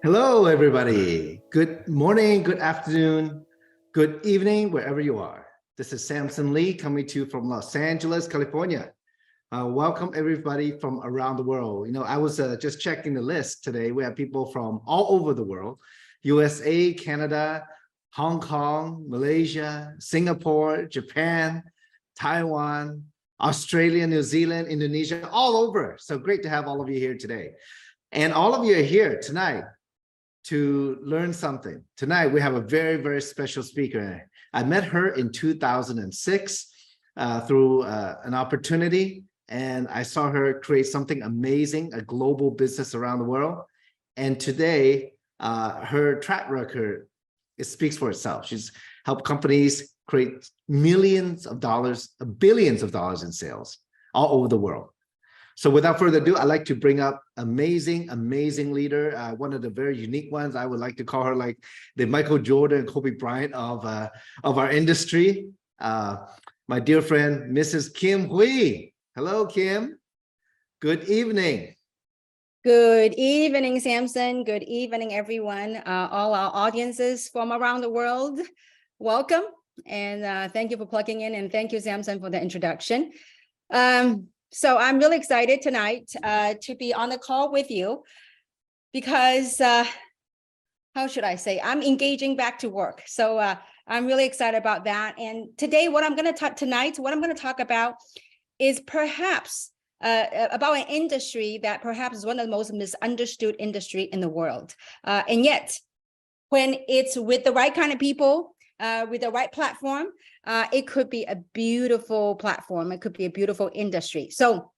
Hello, everybody. Good morning, good afternoon, good evening, wherever you are. This is Samson Lee coming to you from Los Angeles, California. Welcome, everybody from around the world. I was just checking the list today. We have people from all over the world: USA, Canada, Hong Kong, Malaysia, Singapore, Japan, Taiwan, Australia, New Zealand, Indonesia, all over. So great to have all of you here today. And all of you are here tonight to learn something. Tonight, we have a very, very special speaker. I met her in 2006 through an opportunity, and I saw her create something amazing, a global business around the world. And today, her track record, it speaks for itself. She's helped companies create millions of dollars, billions of dollars in sales all over the world. So without further ado, I'd like to bring up amazing leader, one of the very unique ones. I would like to call her like the Michael Jordan and Kobe Bryant of our industry. My dear friend, Mrs. Kim Hui. Hello, Kim. Good evening. Good evening, Samson. Good evening, everyone. All our audiences from around the world, welcome. And thank you for plugging in. And thank you, Samson, for the introduction. So I'm really excited tonight to be on the call with you because, how should I say, I'm engaging back to work. So I'm really excited about that. And today, what I'm going to talk about is perhaps about an industry that perhaps is one of the most misunderstood industry in the world. And yet, when it's with the right kind of people, with the right platform, it could be a beautiful platform. It could be a beautiful industry. So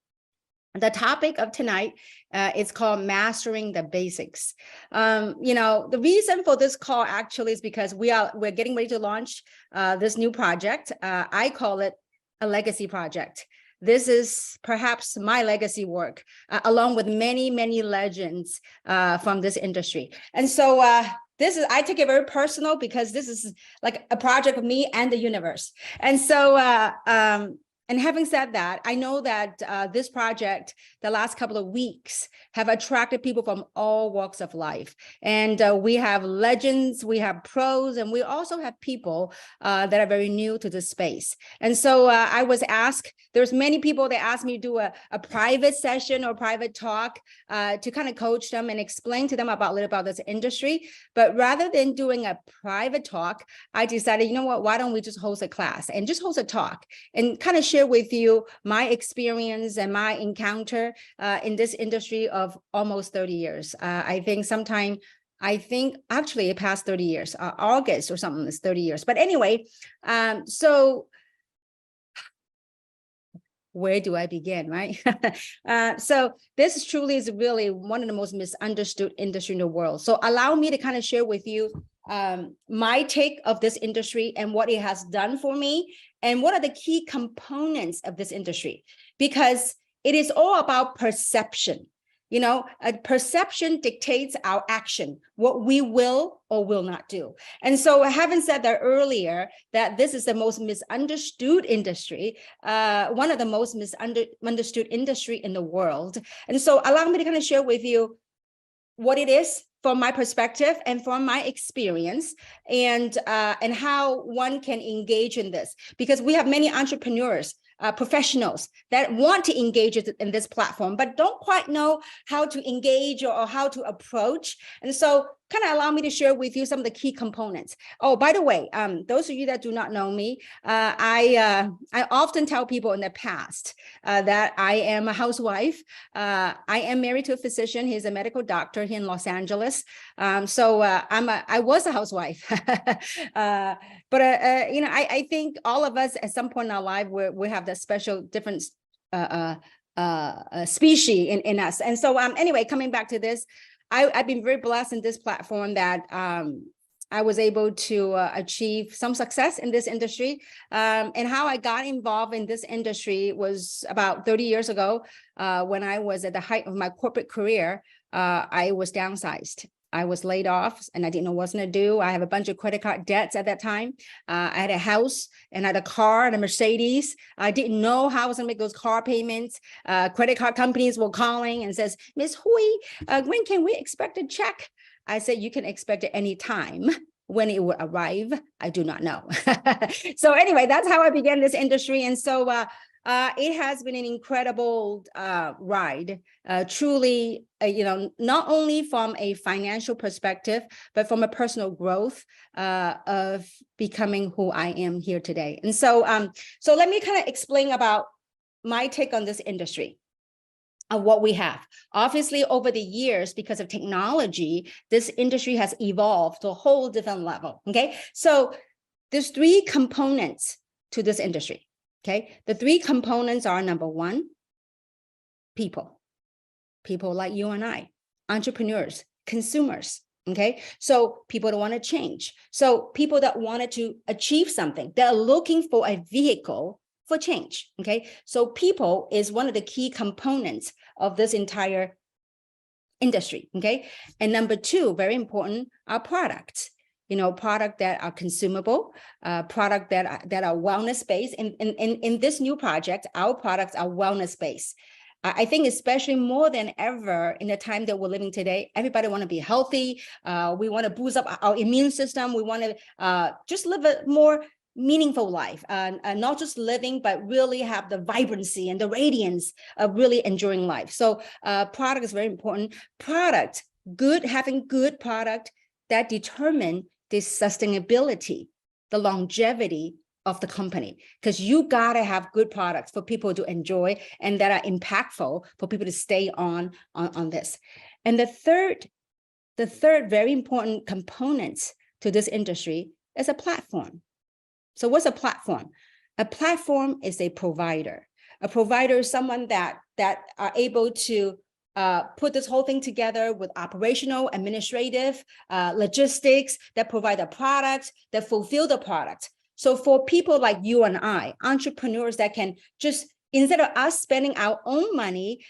the topic of tonight is called Mastering the Basics. The reason for this call actually is because we're getting ready to launch this new project. I call it a legacy project. This is perhaps my legacy work, along with many legends from this industry. And so I take it very personal because this is like a project of me and the universe. And so, and having said that, I know that this project, the last couple of weeks, have attracted people from all walks of life. And we have legends, we have pros, and we also have people that are very new to this space. And so I was asked, there's many people that asked me to do a private session or private talk to kind of coach them and explain to them a little about this industry. But rather than doing a private talk, I decided, you know what, why don't we just host a class and just host a talk and kind of share with you my experience and my encounter in this industry of almost 30 years. I think actually it passed 30 years, August or something is 30 years. But anyway, so where do I begin, right? So this truly is really one of the most misunderstood industry in the world. So allow me to kind of share with you my take of this industry and what it has done for me and what are the key components of this industry, because it is all about perception. A perception dictates our action, what we will or will not do. And so having said that earlier, that this is the most misunderstood industry, one of the most misunderstood industry in the world. And so allow me to kind of share with you what it is from my perspective and from my experience, and how one can engage in this, because we have many entrepreneurs, professionals that want to engage in this platform, but don't quite know how to engage or how to approach. And so kind of allow me to share with you some of the key components. Oh, by the way, those of you that do not know me, I often tell people in the past that I am a housewife. I am married to a physician. He's a medical doctor here in Los Angeles. I was a housewife. But I think all of us at some point in our life we have that special different species in us. And so anyway, coming back to this, I've been very blessed in this platform that I was able to achieve some success in this industry. And how I got involved in this industry was about 30 years ago when I was at the height of my corporate career. I was downsized. I was laid off and I didn't know what I was going to do. I have a bunch of credit card debts at that time. I had a house and I had a car and a Mercedes. I didn't know how I was going to make those car payments. Credit card companies were calling and says, Ms. Hui, when can we expect a check? I said, you can expect it any time. When it will arrive, I do not know. So anyway, that's how I began this industry. And so it has been an incredible ride, truly, not only from a financial perspective, but from a personal growth of becoming who I am here today. And so, so let me kind of explain about my take on this industry. Of what we have. Obviously, over the years, because of technology, this industry has evolved to a whole different level, okay? So there's 3 components to this industry, okay? The 3 components are, number 1, people like you and I, entrepreneurs, consumers, okay? So people that want to change. So people that wanted to achieve something, they're looking for a vehicle for change, okay? So people is one of the key components of this entire industry, okay? And number 2, very important, are products. Product that are consumable, product that are wellness-based. In this new project, our products are wellness-based. I think especially more than ever in the time that we're living today, everybody want to be healthy. We want to boost up our immune system. We want to just live a more meaningful life, and not just living, but really have the vibrancy and the radiance of really enjoying life. So product is very important. Having good product that determine the sustainability, the longevity of the company, because you got to have good products for people to enjoy and that are impactful for people to stay on this. And the third very important component to this industry is a platform. So what's a platform? A platform is a provider. A provider is someone that are able to put this whole thing together with operational, administrative, logistics, that provide the product, that fulfill the product. So for people like you and I, entrepreneurs that can just, instead of us spending our own money,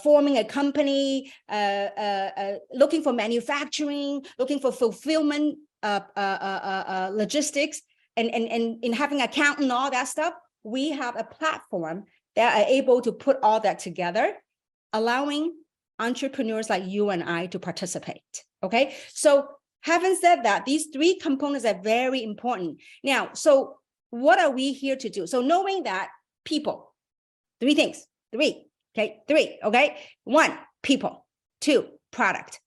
forming a company, looking for manufacturing, looking for fulfillment, logistics, and in having an accountant and all that stuff, we have a platform that are able to put all that together, allowing entrepreneurs like you and I to participate, okay? So having said that, these 3 components are very important. Now, so what are we here to do? So knowing that people, 3 things, 3, okay? 3, okay? 1, people. 2, product.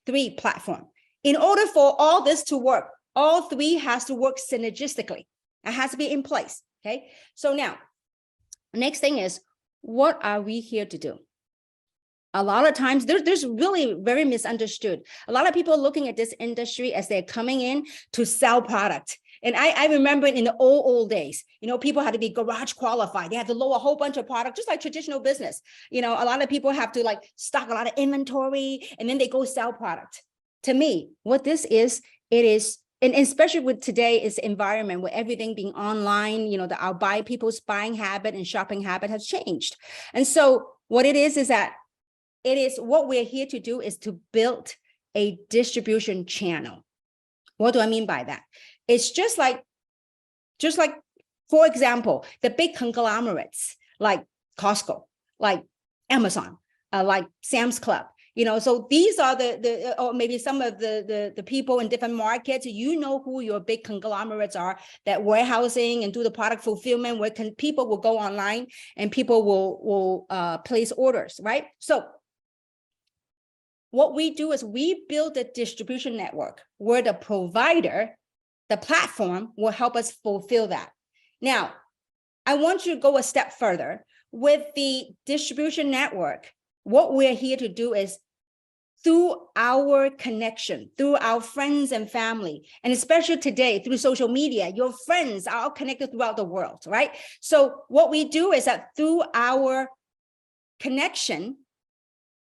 3, platform. In order for all this to work, all 3 has to work synergistically. It has to be in place, okay? So now, next thing is, what are we here to do? A lot of times, there's really very misunderstood. A lot of people looking at this industry as they're coming in to sell product. And I remember in the old days, people had to be garage qualified. They had to load a whole bunch of product, just like traditional business. A lot of people have to like stock a lot of inventory and then they go sell product. To me, what this is, it is, and especially with today's environment where everything being online, people's buying habit and shopping habit has changed. And so what it is that what we're here to do is to build a distribution channel. What do I mean by that? It's just like, for example, the big conglomerates like Costco, like Amazon, like Sam's Club. So these are or maybe some of the people in different markets, who your big conglomerates are that warehousing and do the product fulfillment, where people will go online and people will place orders, right? So what we do is we build a distribution network where the provider, the platform, will help us fulfill that. Now, I want you to go a step further. With the distribution network, what we're here to do is, through our connection, through our friends and family, and especially today through social media, your friends are all connected throughout the world, right? So what we do is that through our connection,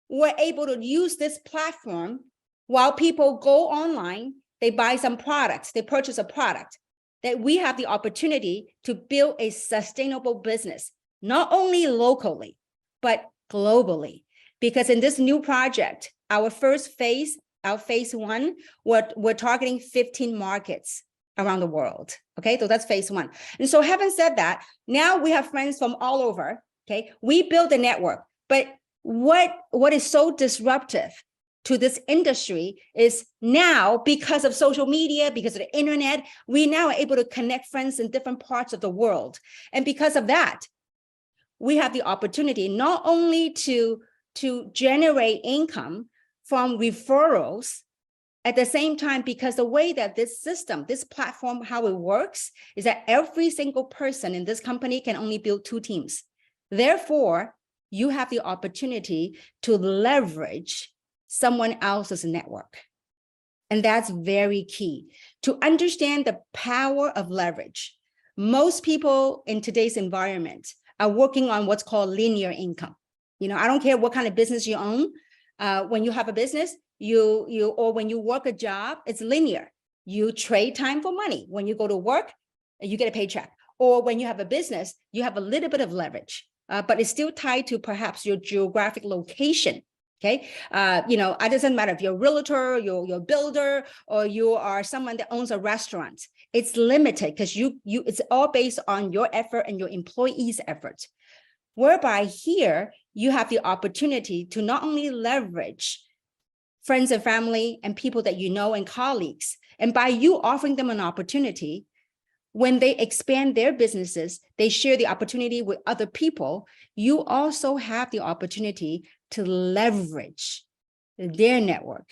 we're able to use this platform while people go online, they buy some products, they purchase a product, that we have the opportunity to build a sustainable business, not only locally, but globally. Because in this new project, our first phase, our phase 1, we're targeting 15 markets around the world. Okay, so that's phase 1. And so having said that, now we have friends from all over. Okay, we build a network. But what is so disruptive to this industry is now, because of social media, because of the internet, we now are able to connect friends in different parts of the world. And because of that, we have the opportunity not only to generate income from referrals, at the same time, because the way that this system, this platform, how it works is that every single person in this company can only build 2 teams. Therefore, you have the opportunity to leverage someone else's network. And that's very key. To understand the power of leverage, most people in today's environment are working on what's called linear income. I don't care what kind of business you own. When you have a business, or when you work a job, it's linear. You trade time for money. When you go to work, you get a paycheck. Or when you have a business, you have a little bit of leverage, but it's still tied to perhaps your geographic location. Okay, it doesn't matter if you're a realtor, you're a builder, or you are someone that owns a restaurant. It's limited because it's all based on your effort and your employees' efforts. Whereby here, you have the opportunity to not only leverage friends and family and people that you know and colleagues, and by you offering them an opportunity, when they expand their businesses, they share the opportunity with other people, you also have the opportunity to leverage their network.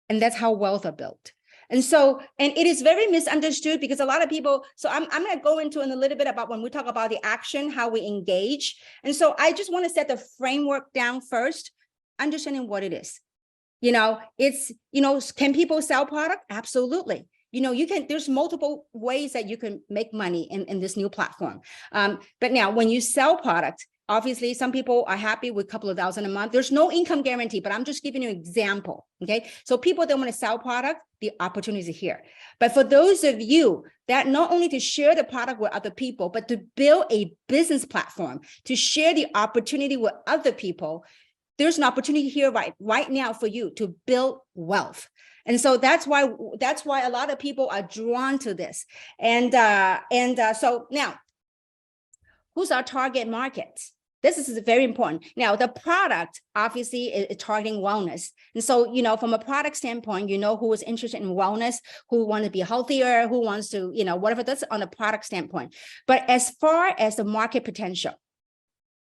And that's how wealth are built. And it is very misunderstood because a lot of people, so I'm going to go into in a little bit about when we talk about the action, how we engage. And so I just want to set the framework down first, understanding what it is. Can people sell product? Absolutely. There's multiple ways that you can make money in this new platform. But now when you sell product, obviously some people are happy with a couple of thousand a month. There's no income guarantee, but I'm just giving you an example. Okay. So people that want to sell product, the opportunities are here. But for those of you that not only to share the product with other people, but to build a business platform, to share the opportunity with other people, there's an opportunity here right now for you to build wealth. And so that's why a lot of people are drawn to this. So now, who's our target market? This is very important. Now, the product obviously is targeting wellness. And so, from a product standpoint, who is interested in wellness, who wants to be healthier, who wants to, whatever, that's on a product standpoint. But as far as the market potential,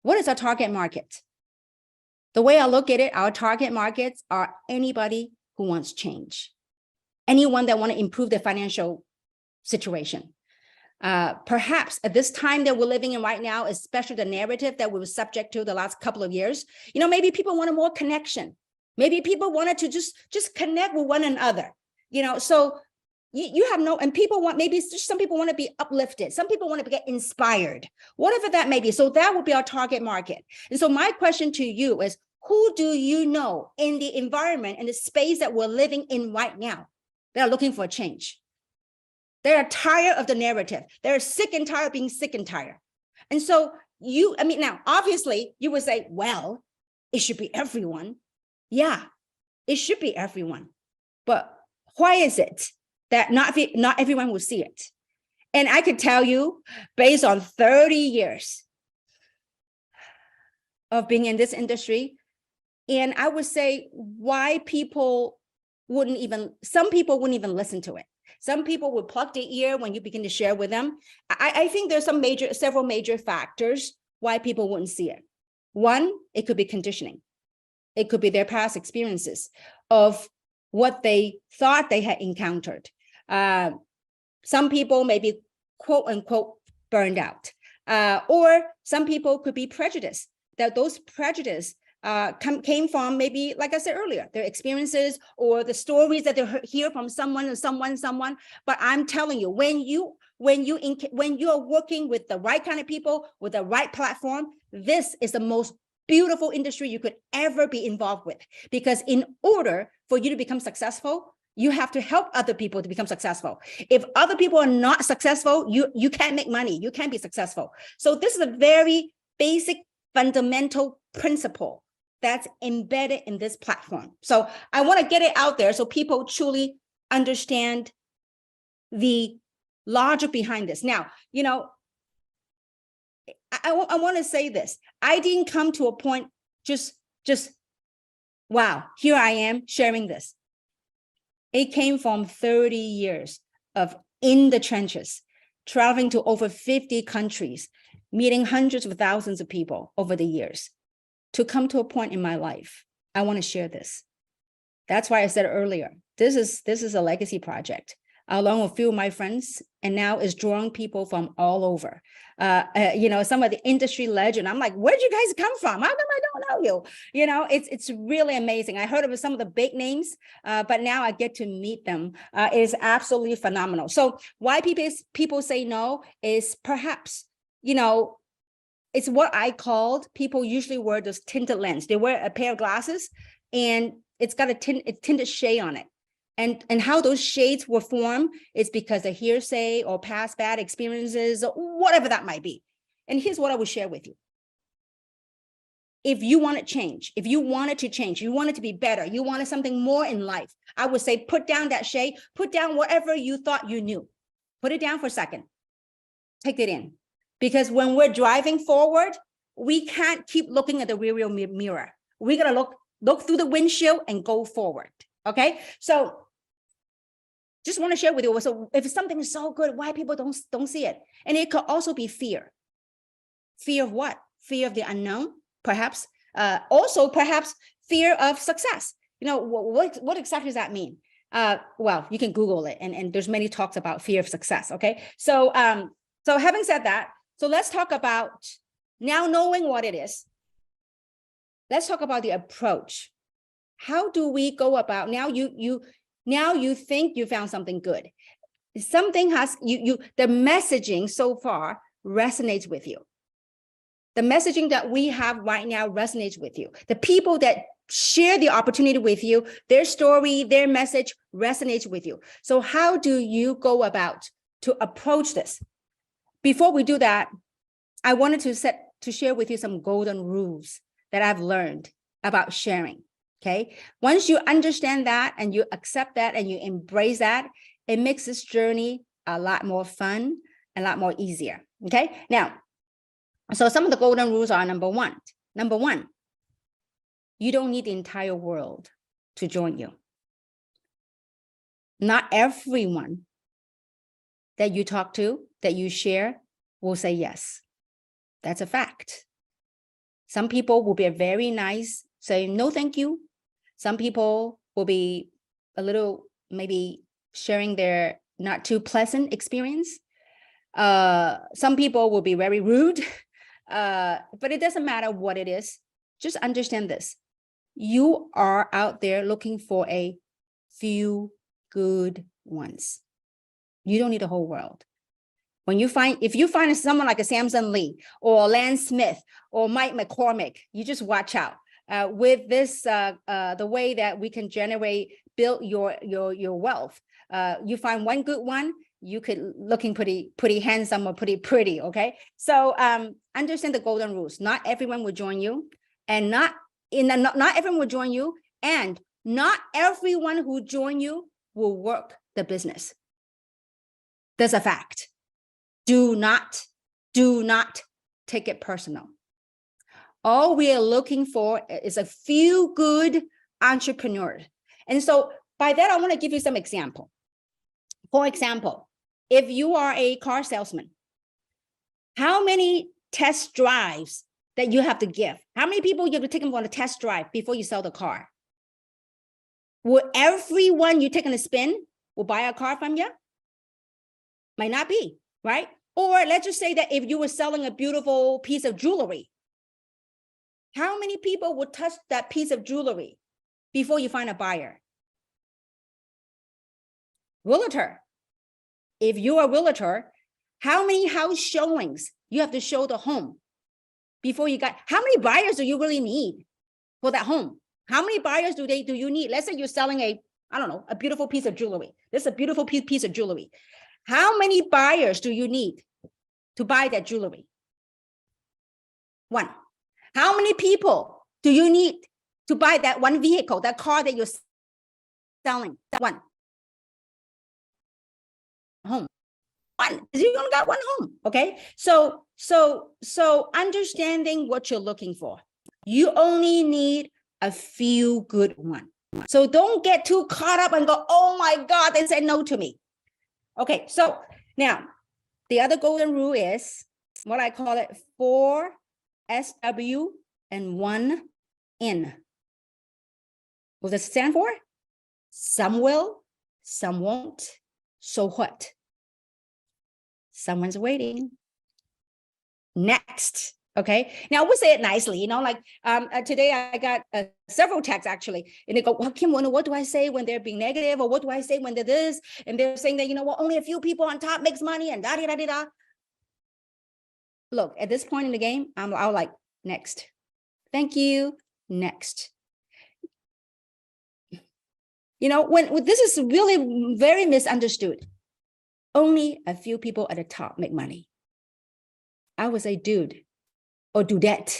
what is our target market? The way I look at it, our target markets are anybody who wants change, anyone that want to improve their financial situation. Perhaps at this time that we're living in right now, especially the narrative that we were subject to the last couple of years, maybe people wanted more connection. Maybe people wanted to just connect with one another, so you have and people want, maybe some people want to be uplifted. Some people want to get inspired, whatever that may be. So that would be our target market. And so my question to you is, who do you know in the environment and the space that we're living in right now that are looking for a change? They're tired of the narrative. They're sick and tired of being sick and tired. And so now, obviously you would say, well, it should be everyone. Yeah, it should be everyone. But why is it that not everyone will see it? And I could tell you, based on 30 years of being in this industry, and I would say why some people wouldn't even listen to it. Some people would pluck their ear when you begin to share with them. I think there's several major factors why people wouldn't see it. One, it could be conditioning. It could be their past experiences of what they thought they had encountered. Some people may be quote unquote burned out, or some people could be prejudiced. That those prejudice came from maybe, like I said earlier, their experiences or the stories that they hear from someone. But I'm telling you, when you are working with the right kind of people, with the right platform, this is the most beautiful industry you could ever be involved with. Because in order for you to become successful, you have to help other people to become successful. If other people are not successful, you can't make money. You can't be successful. So this is a very basic, fundamental principle that's embedded in this platform. So I want to get it out there so people truly understand the logic behind this. Now, I want to say this. I didn't come to a point just wow, here I am sharing this. It came from 30 years of in the trenches, traveling to over 50 countries, meeting hundreds of thousands of people over the years, to come to a point in my life. I want to share this. That's why I said earlier, this is a legacy project, along with a few of my friends, and now is drawing people from all over. Some of the industry legend. I'm like, where'd you guys come from? How come I don't know you? It's really amazing. I heard of some of the big names, but now I get to meet them. It is absolutely phenomenal. So why people say no is perhaps, it's what I called, people usually wear those tinted lens. They wear a pair of glasses and it's got a tinted shade on it. And how those shades were formed is because of hearsay or past bad experiences, or whatever that might be. And here's what I would share with you. If you want to change, if you wanted to change, you wanted to be better, you wanted something more in life, I would say put down that shade, put down whatever you thought you knew. Put it down for a second. Take it in. Because when we're driving forward, we can't keep looking at the rear mirror. We got to look through the windshield and go forward. Okay. So just want to share with you. So if something is so good, why people don't see it? And it could also be fear. Fear of what? Fear of the unknown, perhaps. Also, perhaps fear of success. What exactly does that mean? Well, you can Google it, and there's many talks about fear of success. Okay. So having said that, so let's talk about, now knowing what it is, let's talk about the approach. How do we go about, now you think you found something good. Something has, the messaging so far resonates with you. The messaging that we have right now resonates with you. The people that share the opportunity with you, their story, their message resonates with you. So how do you go about to approach this? Before we do that, I wanted to share with you some golden rules that I've learned about sharing. Okay. Once you understand that and you accept that and you embrace that, it makes this journey a lot more fun, a lot more easier. Okay. Now, so some of the golden rules are number one, you don't need the entire world to join you. Not everyone that you talk to, that you share, will say yes. That's a fact. Some people will be very nice, say no, thank you. Some people will be a little, maybe sharing their not too pleasant experience. Some people will be very rude, but it doesn't matter what it is. Just understand this. You are out there looking for a few good ones. You don't need the whole world. If you find someone like a Samson Lee or Lance Smith or Mike McCormick, you just watch out. With this, the way that we can build your wealth. You find one good one, you could looking pretty handsome or pretty. Okay, so understand the golden rules. Not everyone will join you, and not everyone will join you, and not everyone who join you will work the business. That's a fact. Do not take it personal. All we are looking for is a few good entrepreneurs. And so by that, I want to give you some example. For example, if you are a car salesman, how many test drives that you have to give? How many people you have to take them on a test drive before you sell the car? Will everyone you take on a spin will buy a car from you? Might not be, right? Or let's just say that if you were selling a beautiful piece of jewelry, how many people would touch that piece of jewelry before you find a buyer? Realtor. If you're a realtor, how many house showings you have to show the home before you got? How many buyers do you really need for that home? How many buyers do you need? Let's say you're selling a beautiful piece of jewelry. This is a beautiful piece of jewelry. How many buyers do you need to buy that jewelry? One. How many people do you need to buy that one vehicle, that car that you're selling? One. Home. One. You only got one home. Okay. So understanding what you're looking for. You only need a few good ones. So don't get too caught up and go, oh my God, they said no to me. Okay, so now the other golden rule is what I call it 4 SW and 1 N. What does it stand for? Some will, some won't. So what? Someone's waiting. Next. Okay. Now we say it nicely, you know, like today I got several texts actually, and they go, well, Kim, what do I say when they're being negative, or what do I say when they're this? And they're saying that, you know what, only a few people on top makes money and da da da da da. Look, at this point in the game, I'm like, next. Thank you. Next. You know, when this is really very misunderstood. Only a few people at the top make money. I would say, dude, or dudette.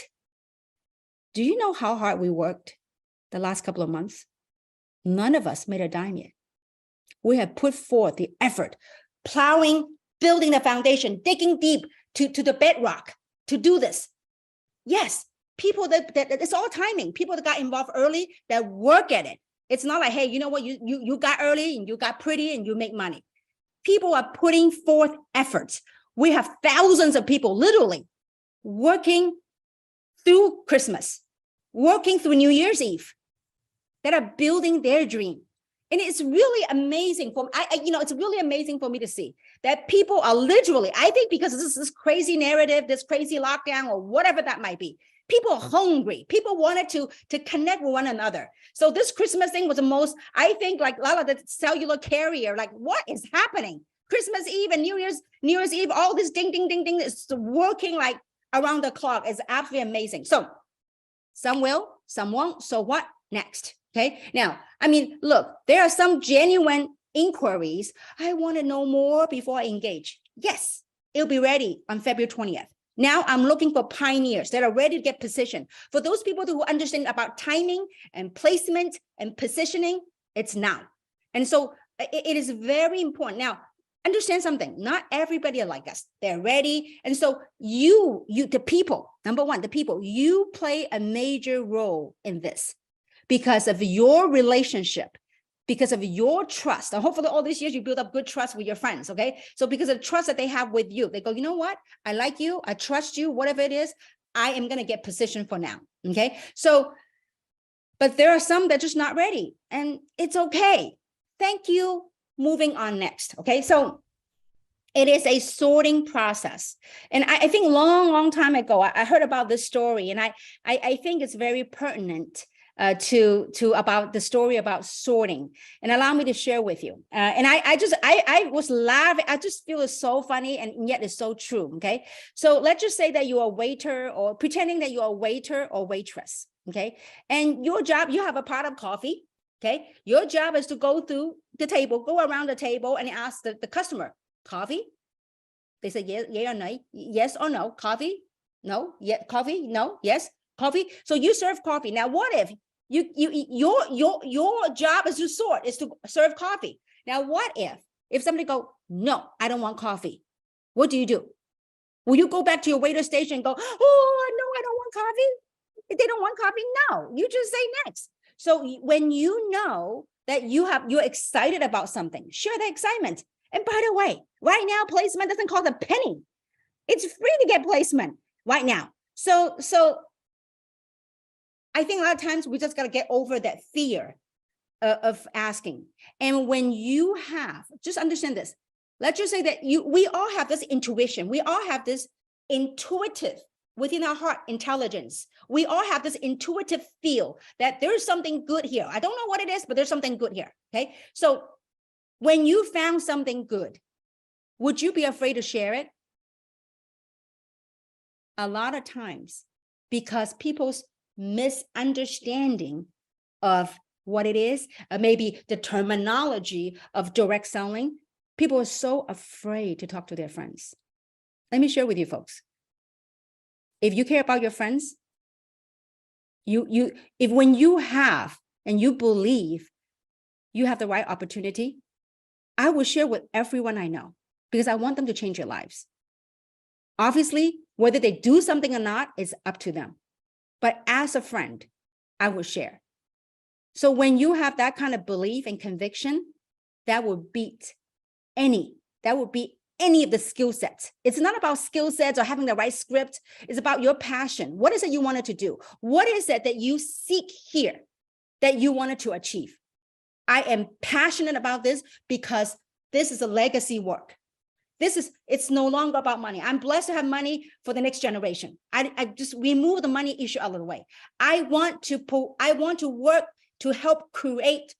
Do you know how hard we worked the last couple of months? None of us made a dime yet. We have put forth the effort, plowing, building the foundation, digging deep to the bedrock to do this. Yes, people that it's all timing. People that got involved early, that work at it. It's not like, hey, you know what, you got early and you got pretty and you make money. People are putting forth efforts. We have thousands of people literally working through Christmas, working through New Year's Eve, that are building their dream. And it's really amazing for it's really amazing for me to see that people are literally, I think because of this crazy narrative, this crazy lockdown or whatever that might be, people are hungry. People wanted to connect with one another. So this Christmas thing was the most, I think, like a lot of the cellular carrier, like what is happening? Christmas Eve and New Year's Eve, all this ding, ding, ding, ding is working like around the clock. Is absolutely amazing. So some will, some won't. So what next? Okay. Now, I mean, look, there are some genuine inquiries. I want to know more before I engage. Yes, it'll be ready on February 20th. Now I'm looking for pioneers that are ready to get positioned. For those people who understand about timing and placement and positioning, it's now. And so it is very important. Now, understand something, not everybody are like us. They're ready. And so the people, number one, the people, you play a major role in this because of your relationship, because of your trust. And hopefully all these years you build up good trust with your friends, okay? So because of the trust that they have with you, they go, you know what? I like you, I trust you, whatever it is, I am gonna get positioned for now, okay? So, but there are some that are just not ready and it's okay. Thank you. Moving on next, okay? So it is a sorting process. And I think long time ago, I heard about this story, and I think it's very pertinent to about the story about sorting, and allow me to share with you. And I was laughing. I just feel it's so funny, and yet it's so true, okay? So let's just say that you're a waiter, or pretending that you're a waiter or waitress, okay? And your job, you have a pot of coffee, okay? Your job is to go through the table, go around the table and ask the customer, coffee? They say yes, or no, yes or no, coffee? No, yeah, coffee, no, yes, coffee. So you serve coffee. Now, what if your job is to sort, is to serve coffee. Now, what if somebody go, no, I don't want coffee? What do? Will you go back to your waiter station and go, oh, no, I don't want coffee? If they don't want coffee, no, you just say next. So when you know that you're excited about something, share the excitement. And by the way, right now, placement doesn't cost a penny. It's free to get placement right now. So I think a lot of times we just got to get over that fear of asking. And when you have, just understand this, let's just say that we all have this intuition. We all have this intuitive within our heart intelligence. We all have this intuitive feel that there's something good here. I don't know what it is, but there's something good here, okay? So when you found something good, would you be afraid to share it? A lot of times, because people's misunderstanding of what it is, maybe the terminology of direct selling, people are so afraid to talk to their friends. Let me share with you folks. If you care about your friends, if when you have and you believe you have the right opportunity, I will share with everyone I know because I want them to change their lives. Obviously, whether they do something or not is up to them. But as a friend, I will share. So when you have that kind of belief and conviction, that will beat any of the skill sets. It's not about skill sets or having the right script. It's about your passion. What is it you wanted to do? What is it that you seek here that you wanted to achieve? I am passionate about this because this is a legacy work. It's no longer about money. I'm blessed to have money for the next generation. I just remove the money issue out of the way. I want to work to help co-create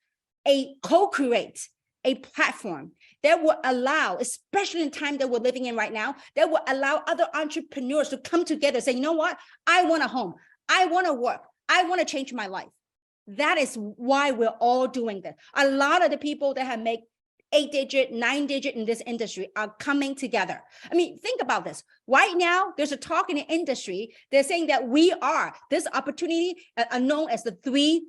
a platform that will allow, especially in the time that we're living in right now, that will allow other entrepreneurs to come together and say, you know what? I want a home. I want to work. I want to change my life. That is why we're all doing this. A lot of the people that have made 8-digit, 9-digit in this industry are coming together. I mean, think about this. Right now, there's a talk in the industry. They're saying that we are this opportunity are known as the 3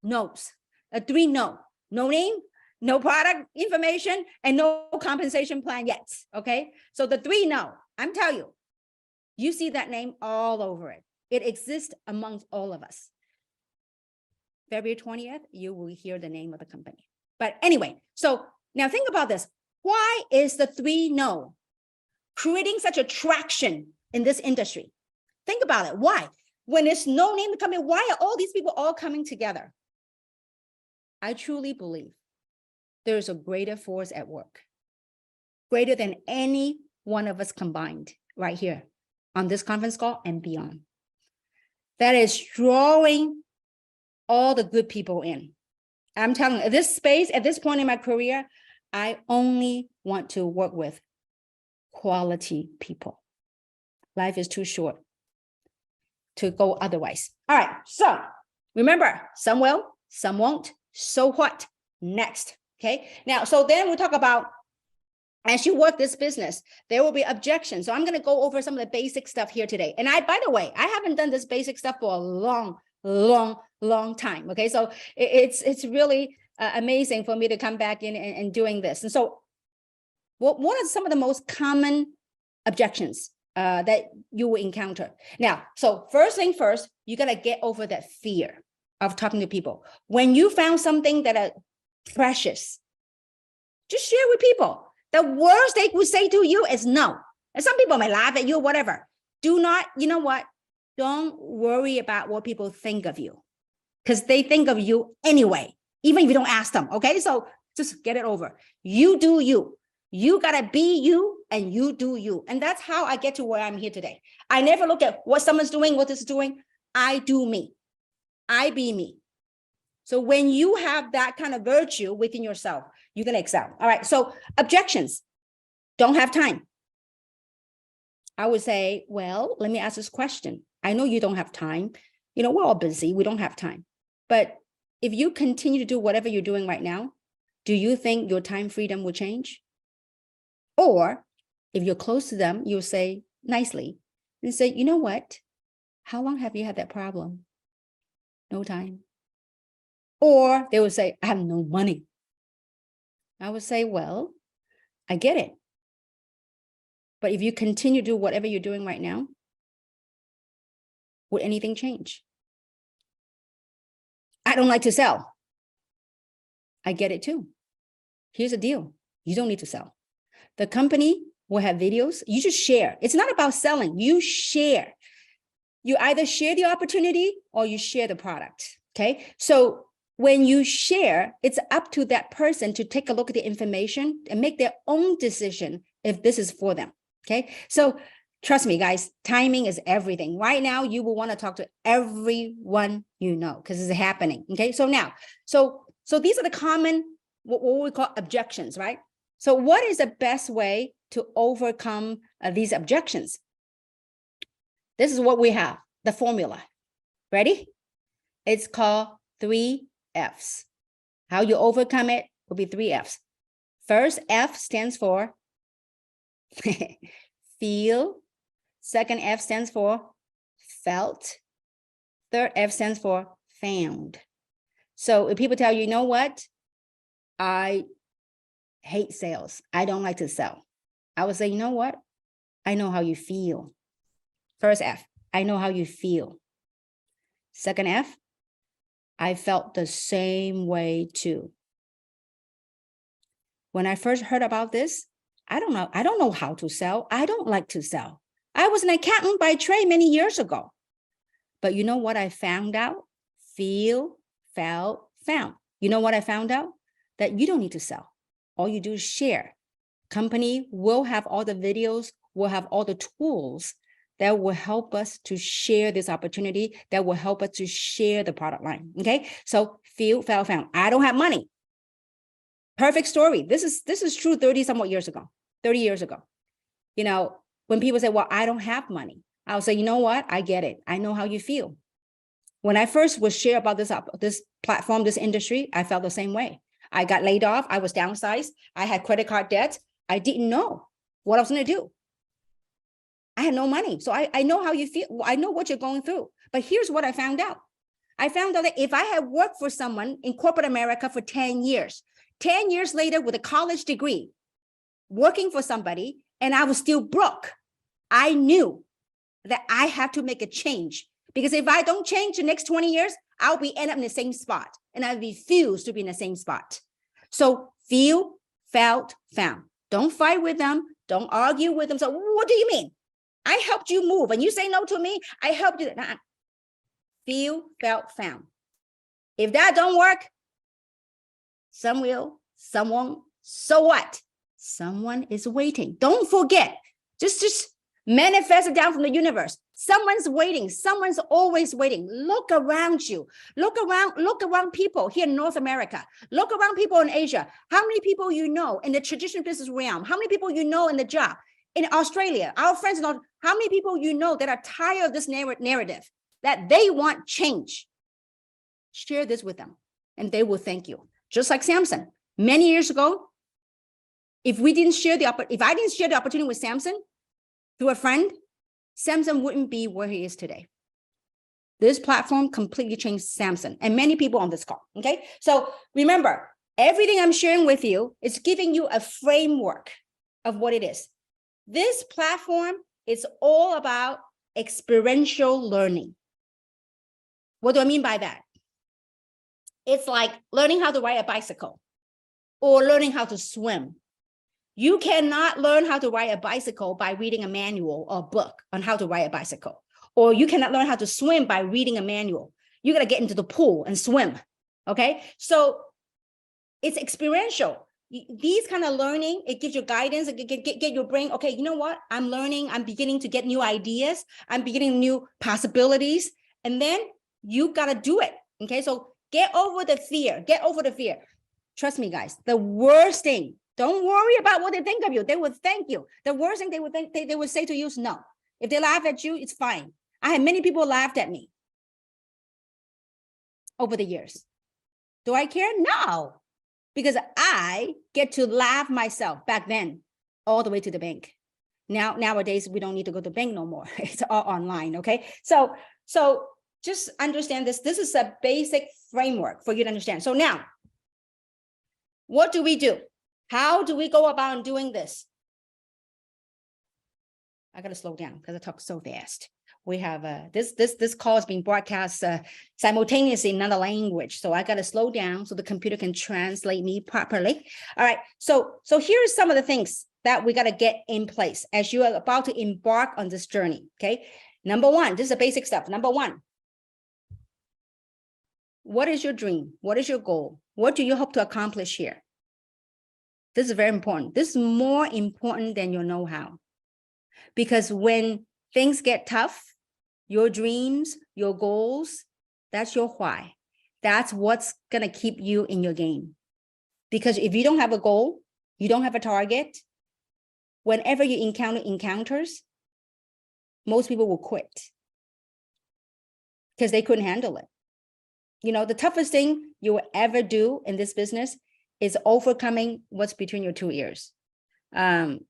no's. A 3 no. No name, no product information, and no compensation plan yet. Okay. So the 3 no, I'm telling you, you see that name all over it. It exists amongst all of us. February 20th, you will hear the name of the company. But anyway, so now think about this. Why is the 3 no creating such a traction in this industry? Think about it. Why? When there's no name to come in, why are all these people all coming together? I truly believe there's a greater force at work, greater than any one of us combined right here on this conference call and beyond. That is drawing all the good people in. I'm telling you, this space, at this point in my career, I only want to work with quality people. Life is too short to go otherwise. All right, so remember, some will, some won't. So what? Next, okay? Now, so then we'll talk about, as you work this business, there will be objections. So I'm going to go over some of the basic stuff here today. And by the way, I haven't done this basic stuff for a long time. Okay, so it's really amazing for me to come back in and doing this. And so, what are some of the most common objections that you will encounter? Now, so first thing first, you got to get over that fear of talking to people. When you found something that are precious, just share with people. The worst they would say to you is no. And some people may laugh at you, whatever. Do not, you know what? Don't worry about what people think of you, because they think of you anyway, even if you don't ask them. Okay, so just get it over. You do you. You gotta be you, and you do you. And that's how I get to where I'm here today. I never look at what someone's doing, what this is doing. I do me. I be me. So when you have that kind of virtue within yourself, you're gonna excel. All right, so objections. Don't have time. I would say, well, let me ask this question. I know you don't have time. You know, we're all busy. We don't have time. But if you continue to do whatever you're doing right now, do you think your time freedom will change? Or if you're close to them, you'll say nicely and say, you know what? How long have you had that problem? No time. Or they would say, I have no money. I would say, well, I get it. But if you continue to do whatever you're doing right now, would anything change? I don't like to sell. I get it too. Here's the deal. You don't need to sell. The company will have videos. You just share. It's not about selling. You share. You either share the opportunity or you share the product. Okay. So when you share, it's up to that person to take a look at the information and make their own decision if this is for them. Okay. So trust me, guys, timing is everything. Right now, you will want to talk to everyone you know because it's happening. Okay. So now, so these are the common, what we call objections, right? So what is the best way to overcome these objections? This is what we have, the formula. Ready? It's called 3 F's. How you overcome it will be 3 F's. First F stands for feel. Second F stands for felt. Third F stands for found. So if people tell you, you know what? I hate sales. I don't like to sell. I would say, you know what? I know how you feel. First F, I know how you feel. Second F, I felt the same way too. When I first heard about this, I don't know how to sell. I don't like to sell. I was an accountant by trade many years ago. But you know what I found out? Feel, felt, found. You know what I found out? That you don't need to sell. All you do is share. Company will have all the videos, will have all the tools that will help us to share this opportunity, that will help us to share the product line. Okay. So feel, felt, found. I don't have money. Perfect story. This is true 30 somewhat years ago, 30 years ago. You know, when people say, well, I don't have money, I'll say, you know what? I get it. I know how you feel. When I first was share about this platform, this industry, I felt the same way. I got laid off. I was downsized. I had credit card debt. I didn't know what I was going to do. I had no money. So I know how you feel. I know what you're going through. But here's what I found out. I found out that if I had worked for someone in corporate America for 10 years, 10 years later with a college degree, working for somebody, and I was still broke, I knew that I have to make a change. Because if I don't change the next 20 years, I'll be end up in the same spot. And I refuse to be in the same spot. So feel, felt, found. Don't fight with them. Don't argue with them. So what do you mean? I helped you move and you say no to me. I helped you. Feel, felt, found. If that don't work, some will, some won't. So what? Someone is waiting. Don't forget. Just manifest it down from the universe. Someone's waiting. Someone's always waiting. Look around you. Look around people here in North America. Look around people in Asia. How many people you know in the traditional business realm? How many people you know in the job? In Australia, our friends, how many people you know that are tired of this narrative, that they want change? Share this with them and they will thank you. Just like Samson, many years ago, if I didn't share the opportunity with Samson through a friend, Samson wouldn't be where he is today. This platform completely changed Samson and many people on this call. Okay. So remember, everything I'm sharing with you is giving you a framework of what it is. This platform is all about experiential learning. What do I mean by that? It's like learning how to ride a bicycle or learning how to swim. You cannot learn how to ride a bicycle by reading a manual or book on how to ride a bicycle. Or you cannot learn how to swim by reading a manual. You got to get into the pool and swim. Okay. So it's experiential. These kind of learning, it gives you guidance, it get your brain, okay, you know what? I'm learning, I'm beginning to get new ideas, I'm beginning new possibilities, and then you got to do it. Okay. So get over the fear, Trust me, guys, the worst thing, don't worry about what they think of you. They will thank you. The worst thing they would say to you is no. If they laugh at you, it's fine. I had many people laughed at me over the years. Do I care? No, because I get to laugh myself back then all the way to the bank. Nowadays, we don't need to go to the bank no more. It's all online, okay? So just understand this. This is a basic framework for you to understand. So now, what do we do? How do we go about doing this? I got to slow down because I talk so fast. We have this call is being broadcast simultaneously in another language. So I got to slow down so the computer can translate me properly. All right. So here are some of the things that we got to get in place as you are about to embark on this journey. Okay. Number one, this is the basic stuff. Number one, what is your dream? What is your goal? What do you hope to accomplish here? This is very important. This is more important than your know-how. Because when things get tough, your dreams, your goals, that's your why. That's what's going to keep you in your game. Because if you don't have a goal, you don't have a target, whenever you encounter encounters, most people will quit because they couldn't handle it. You know, the toughest thing you will ever do in this business is overcoming what's between your two ears. It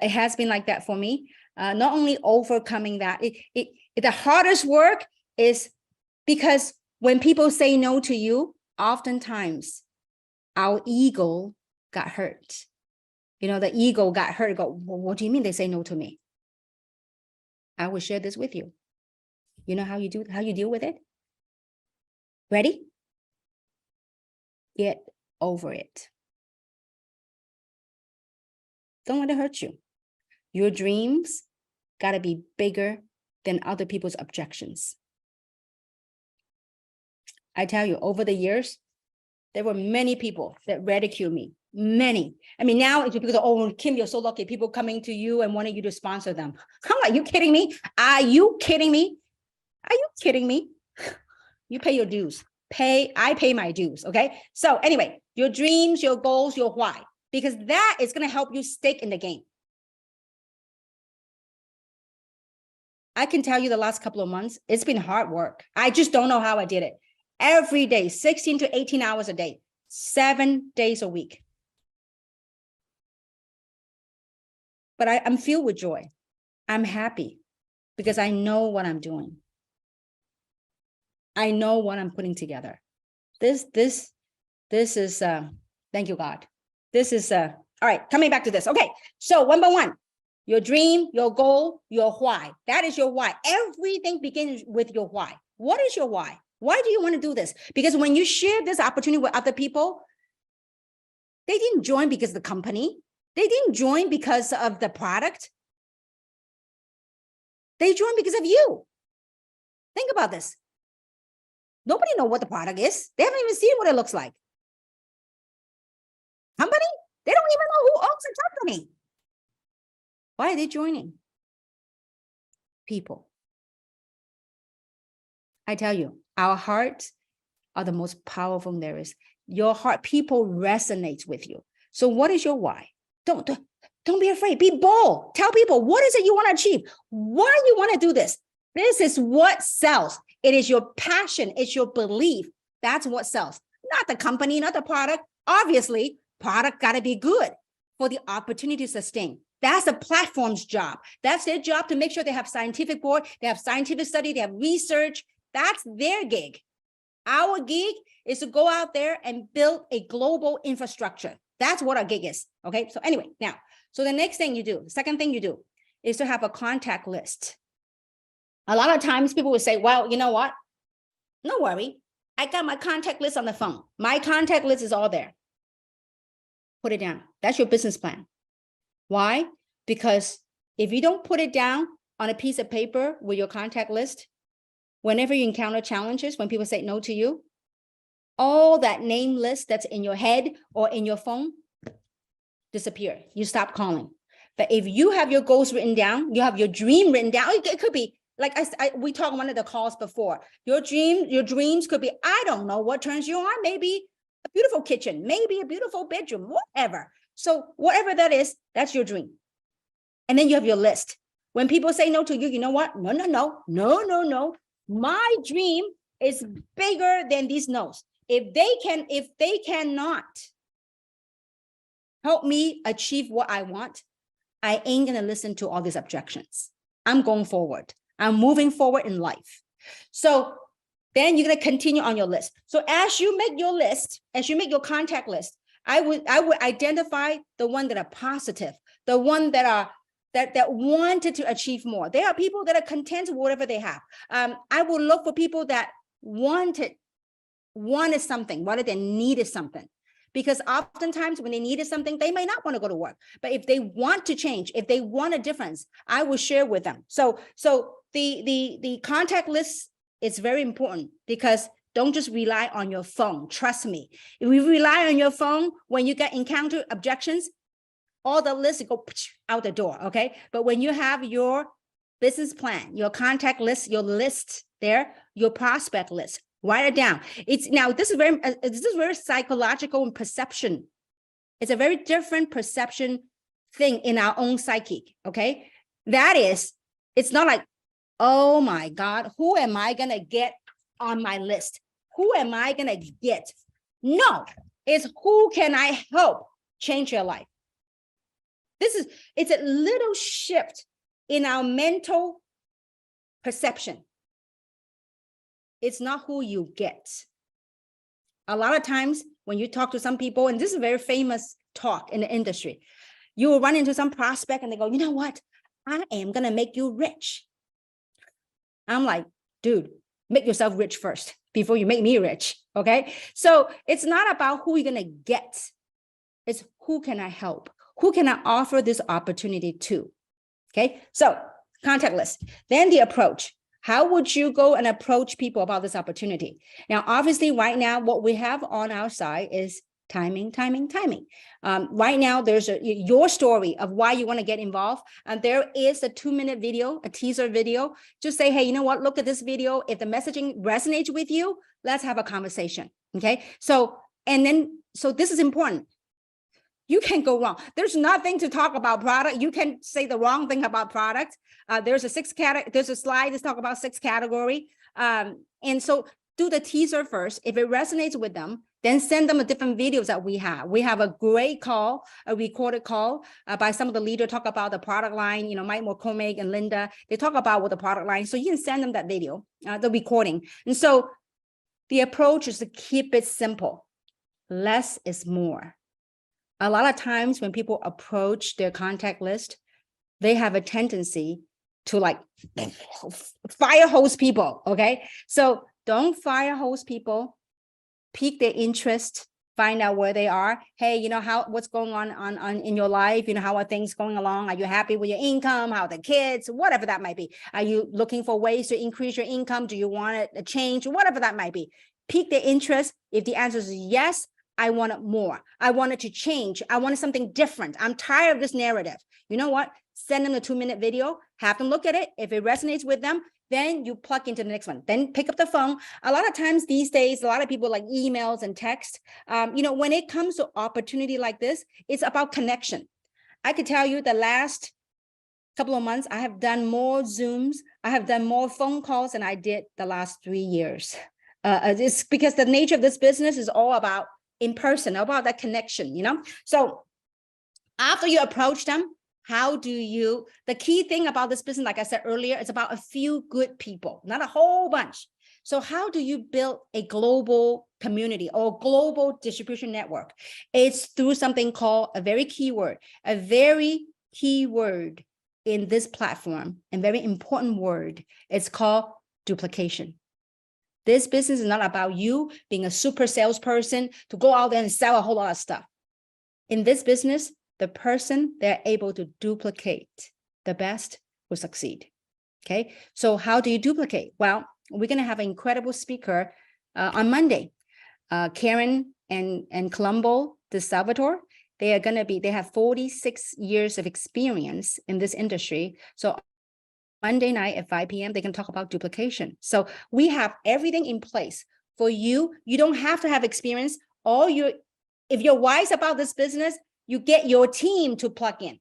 has been like that for me. Not only overcoming that, the hardest work is because when people say no to you, oftentimes our ego got hurt. You know, the ego got hurt. Go, well, what do you mean they say no to me? I will share this with you. You know how you deal with it? Ready? Get over it. Don't let it hurt you. Your dreams got to be bigger than other people's objections. I tell you, over the years, there were many people that ridiculed me. Many. I mean, now it's because, oh, Kim, you're so lucky. People coming to you and wanting you to sponsor them. I'm like, you kidding me? Are you kidding me? Are you kidding me? You pay your dues. I pay my dues. Okay. So anyway, your dreams, your goals, your why, because that is going to help you stick in the game. I can tell you the last couple of months, it's been hard work. I just don't know how I did it. Every day, 16 to 18 hours a day, 7 days a week. But I'm filled with joy. I'm happy because I know what I'm doing. I know what I'm putting together. This is, thank you, God. This is, all right, coming back to this. Okay, so one by one, your dream, your goal, your why. That is your why. Everything begins with your why. What is your why? Why do you want to do this? Because when you share this opportunity with other people, they didn't join because of the company. They didn't join because of the product. They joined because of you. Think about this. Nobody knows what the product is. They haven't even seen what it looks like. Company? They don't even know who owns the company. Why are they joining? People. I tell you, our hearts are the most powerful there is. Your heart, people resonate with you. So what is your why? Don't be afraid. Be bold. Tell people, what is it you want to achieve? Why you want to do this? This is what sells. It is your passion. It's your belief. That's what sells. Not the company, not the product. Obviously, product got to be good for the opportunity to sustain. That's the platform's job. That's their job to make sure they have scientific board, they have scientific study, they have research. That's their gig. Our gig is to go out there and build a global infrastructure. That's what our gig is. Okay. So anyway, now, so the next thing you do, the second thing you do is to have a contact list. A lot of times people will say, well, you know what? No worry. I got my contact list on the phone. My contact list is all there. Put it down. That's your business plan. Why? Because if you don't put it down on a piece of paper with your contact list, whenever you encounter challenges, when people say no to you, all that name list that's in your head or in your phone disappear. You stop calling. But if you have your goals written down, you have your dream written down, it could be like we talked on one of the calls before. Your dreams could be, I don't know what turns you on, maybe a beautiful kitchen, maybe a beautiful bedroom, whatever. So whatever that is, that's your dream. And then you have your list. When people say no to you, you know what? No. My dream is bigger than these no's. If they cannot help me achieve what I want, I ain't gonna listen to all these objections. I'm going forward. I'm moving forward in life. So then you're gonna continue on your list. So as you make your list, as you make your contact list, I would identify the one that are positive, the one that are that wanted to achieve more. There are people that are content with whatever they have. I will look for people that wanted something rather than needed something. Because oftentimes when they needed something, they may not want to go to work. But if they want to change, if they want a difference, I will share with them. So the contact list is very important, because don't just rely on your phone. Trust me. If you rely on your phone, when you encounter objections, all the lists go out the door, okay? But when you have your business plan, your contact list, your list there, your prospect list, write it down. This is very psychological and perception. It's a very different perception thing in our own psyche, okay? That is, it's not like, oh my God, who am I gonna get on my list? Who am I gonna get? No, it's who can I help change your life? It's a little shift in our mental perception. It's not who you get. A lot of times when you talk to some people, and this is a very famous talk in the industry, you will run into some prospect and they go, you know what? I am going to make you rich. I'm like, dude, make yourself rich first before you make me rich, okay? So it's not about who you're gonna get. It's who can I help? Who can I offer this opportunity to? Okay, so contact list. Then the approach. How would you go and approach people about this opportunity? Now, obviously, right now, what we have on our side is timing. Right now, there's your story of why you want to get involved. And there is a 2-minute video, a teaser video. Just say, hey, you know what? Look at this video. If the messaging resonates with you, let's have a conversation. Okay, so this is important. You can go wrong. There's nothing to talk about product. You can say the wrong thing about product. There's a slide that's talk about 6 category. And so do the teaser first. If it resonates with them, then send them the different videos that we have. We have a great call, a recorded call by some of the leaders talk about the product line, Mike McCormick and Linda, they talk about what the product line. So you can send them that video, the recording. And so the approach is to keep it simple. Less is more. A lot of times when people approach their contact list, they have a tendency to like fire hose people, okay? So don't fire hose people, pique their interest, find out where they are. Hey, what's going on in your life? How are things going along? Are you happy with your income? How are the kids? Whatever that might be. Are you looking for ways to increase your income? Do you want a change? Whatever that might be. Pique their interest. If the answer is yes, I wanted more. I wanted to change. I wanted something different. I'm tired of this narrative. You know what? Send them a 2-minute video, have them look at it. If it resonates with them, then you plug into the next one. Then pick up the phone. A lot of times these days, a lot of people like emails and text. When it comes to opportunity like this, it's about connection. I could tell you the last couple of months, I have done more Zooms. I have done more phone calls than I did the last 3 years. It's because the nature of this business is all about in person, about that connection, So after you approach them, the key thing about this business, like I said earlier, it's about a few good people, not a whole bunch. So how do you build a global community or global distribution network? It's through something called a very key word in this platform, and very important word. It's called duplication. This business is not about you being a super salesperson to go out there and sell a whole lot of stuff. In this business, the person they're able to duplicate the best will succeed. Okay, so how do you duplicate? Well, we're going to have an incredible speaker on Monday. Karen and Colombo de Salvatore. They have 46 years of experience in this industry. So Monday night at 5 p.m., they can talk about duplication. So we have everything in place for you. You don't have to have experience. If you're wise about this business, you get your team to plug in.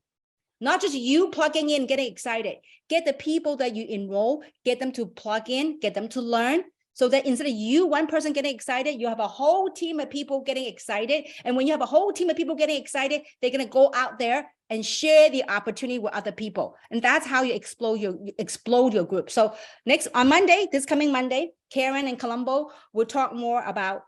Not just you plugging in, getting excited. Get the people that you enroll, get them to plug in, get them to learn. So that instead of you, one person getting excited, you have a whole team of people getting excited. And when you have a whole team of people getting excited, they're going to go out there and share the opportunity with other people. And that's how you explode your group. So on Monday, this coming Monday, Karen and Colombo will talk more about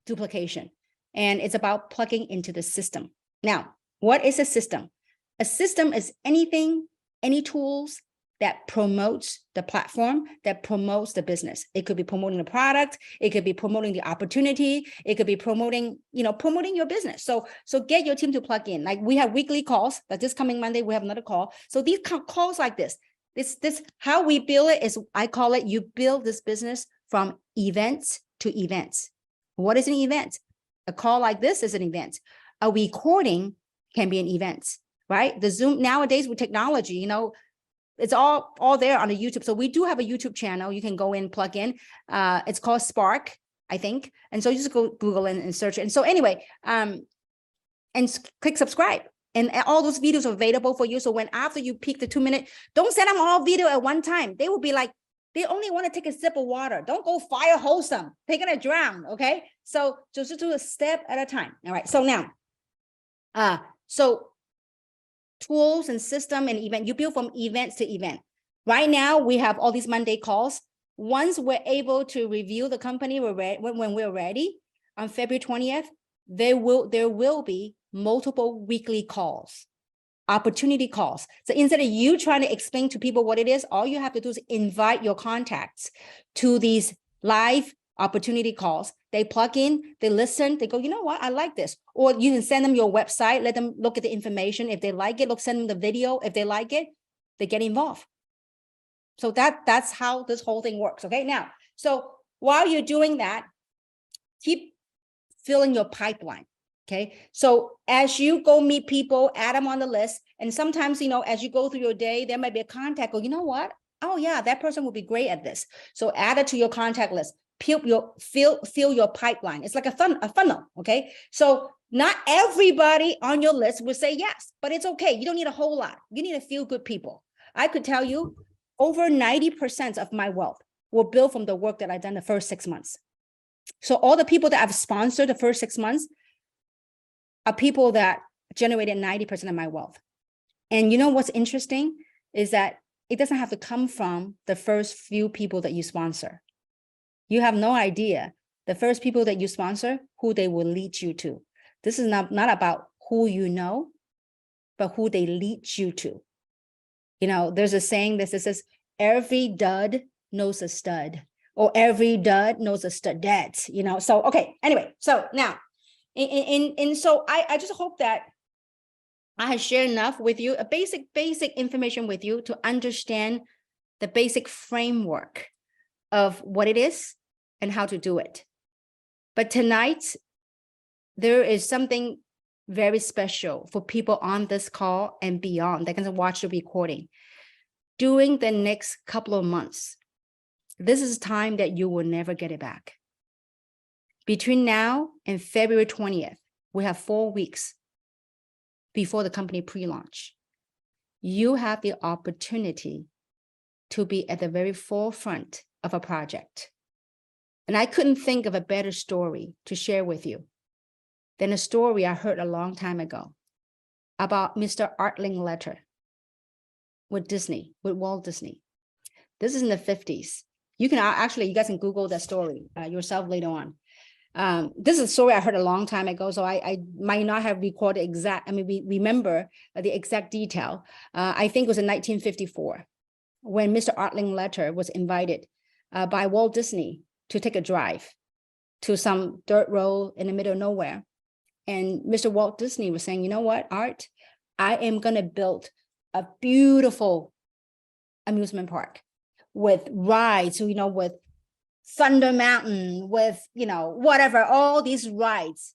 duplication. And it's about plugging into the system. Now, what is a system? A system is anything, any tools that promotes the platform, that promotes the business. It could be promoting the product. It could be promoting the opportunity. It could be promoting your business. So get your team to plug in. Like we have weekly calls. Like this coming Monday, we have another call. So these calls like this how we build it is, I call it, you build this business from events to events. What is an event? A call like this is an event. A recording can be an event, right? The Zoom nowadays with technology, it's all there on the YouTube. So we do have a YouTube channel. You can go in, plug in. It's called Spark, I think. And so you just go Google and search it. And so anyway, and click subscribe. And all those videos are available for you. So after you peak the 2-minute, don't send them all video at one time. They will be like, they only want to take a sip of water. Don't go fire hose them. They're going to drown, okay? So just do a step at a time. All right, so now, tools and system and event, you build from events to event. Right now, we have all these Monday calls. Once we're able to review the company, when we're ready, on February 20th, there will be multiple weekly calls. opportunity calls. So instead of you trying to explain to people what it is, all you have to do is invite your contacts to these live opportunity calls. They plug in, they listen, they go, you know what, I like this. Or you can send them your website, let them look at the information. If they like it, send them the video. If they like it, they get involved. So that's how this whole thing works. Okay, now, so while you're doing that, keep filling your pipeline. Okay, so as you go meet people, add them on the list. And sometimes, as you go through your day, there might be a contact. Go, you know what? Oh yeah, that person would be great at this. So add it to your contact list. Fill your pipeline. It's like a funnel. Okay, so not everybody on your list will say yes, but it's okay. You don't need a whole lot. You need a few good people. I could tell you, over 90% of my wealth will build from the work that I've done the first 6 months. So all the people that I've sponsored the first 6 months are people that generated 90% of my wealth. And you know what's interesting is that it doesn't have to come from the first few people that you sponsor. You have no idea the first people that you sponsor, who they will lead you to. This is not about who you know, but who they lead you to. There's a saying that says, every dud knows a stud, or every dud knows a studette, So, okay, anyway, so now, and so I just hope that I have shared enough with you, a basic information with you to understand the basic framework of what it is and how to do it. But tonight, there is something very special for people on this call and beyond. They're going to watch the recording. During the next couple of months, this is time that you will never get it back. Between now and February 20th, we have 4 weeks before the company pre-launch. You have the opportunity to be at the very forefront of a project. And I couldn't think of a better story to share with you than a story I heard a long time ago about Mr. Art Linkletter with Walt Disney. This is in the 50s. You guys can Google that story yourself later on. This is a story I heard a long time ago, so I might not have recorded remember the exact detail. I think it was in 1954 when Mr. Art Linkletter was invited by Walt Disney to take a drive to some dirt road in the middle of nowhere. And Mr. Walt Disney was saying, you know what, Art, I am going to build a beautiful amusement park with rides, with Thunder Mountain, with, whatever, all these rides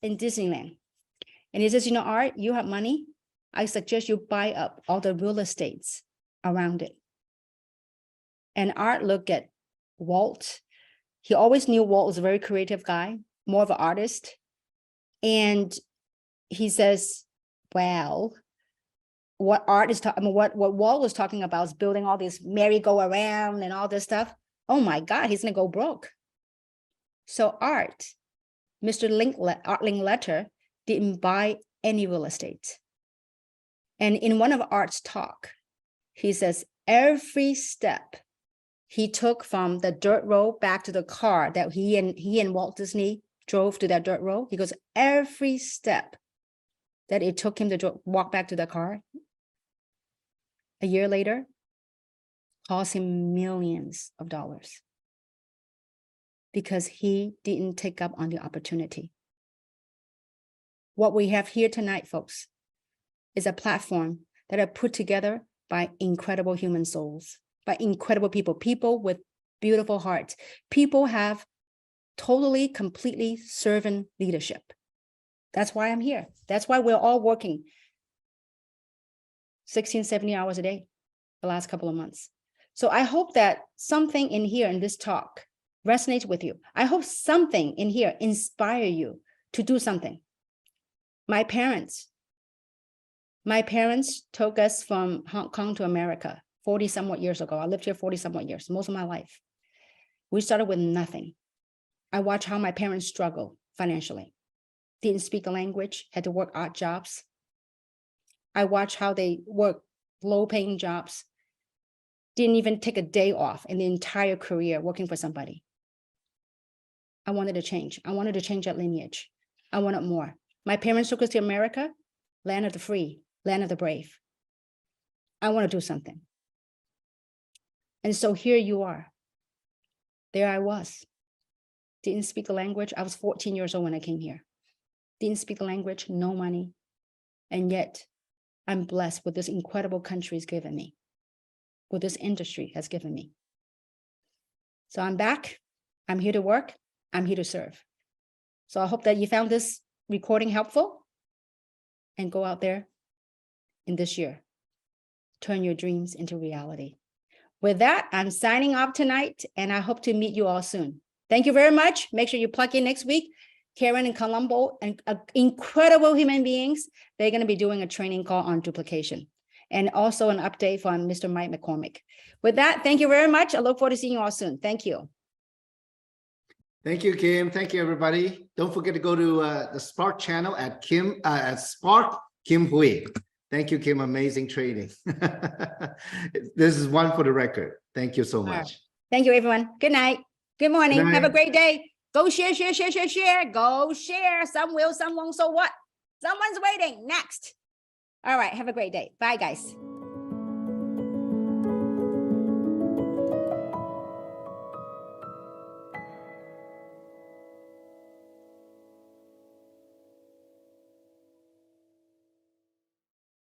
in Disneyland. And he says, Art, you have money. I suggest you buy up all the real estates around it. And Art looked at Walt. He always knew Walt was a very creative guy, more of an artist. And he says, well, what Walt was talking about is building all these merry-go-round and all this stuff. Oh my God, he's gonna go broke. So Art Linkletter didn't buy any real estate. And in one of Art's talk, he says every step he took from the dirt road back to the car that he and Walt Disney drove to that dirt road, he goes, every step that it took him to walk back to the car, a year later, cost him millions of dollars because he didn't take up on the opportunity. What we have here tonight, folks, is a platform that are put together by incredible human souls, by incredible people with beautiful hearts. People have totally, completely servant leadership. That's why I'm here. That's why we're all working 16, 70 hours a day the last couple of months. So I hope that something in here in this talk resonates with you. I hope something in here inspire you to do something. My parents took us from Hong Kong to America 40 somewhat years ago. I lived here 40 somewhat years, most of my life. We started with nothing. I watched how my parents struggled financially. Didn't speak a language, had to work odd jobs. I watched how they worked low-paying jobs, didn't even take a day off in the entire career working for somebody. I wanted to change. I wanted to change that lineage. I wanted more. My parents took us to America, land of the free, land of the brave. I want to do something. And so here you are. There I was. Didn't speak the language. I was 14 years old when I came here. Didn't speak the language, no money. And yet I'm blessed with this incredible country has given me, what this industry has given me. So I'm back. I'm here to work. I'm here to serve. So I hope that you found this recording helpful and go out there in this year. Turn your dreams into reality. With that, I'm signing off tonight, and I hope to meet you all soon. Thank you very much. Make sure you plug in next week. Karen and Colombo, and incredible human beings. They're going to be doing a training call on duplication, and also an update from Mr. Mike McCormick. With that, thank you very much. I look forward to seeing you all soon. Thank you. Thank you, Kim. Thank you, everybody. Don't forget to go to the Spark channel at Spark Kim Hui. Thank you, Kim. Amazing training. This is one for the record. Thank you so much. Right. Thank you, everyone. Good night. Good morning. Good night. Have a great day. Go share, share, share, share, share. Go share. Some will, some won't. So what? Someone's waiting. Next. All right. Have a great day. Bye, guys.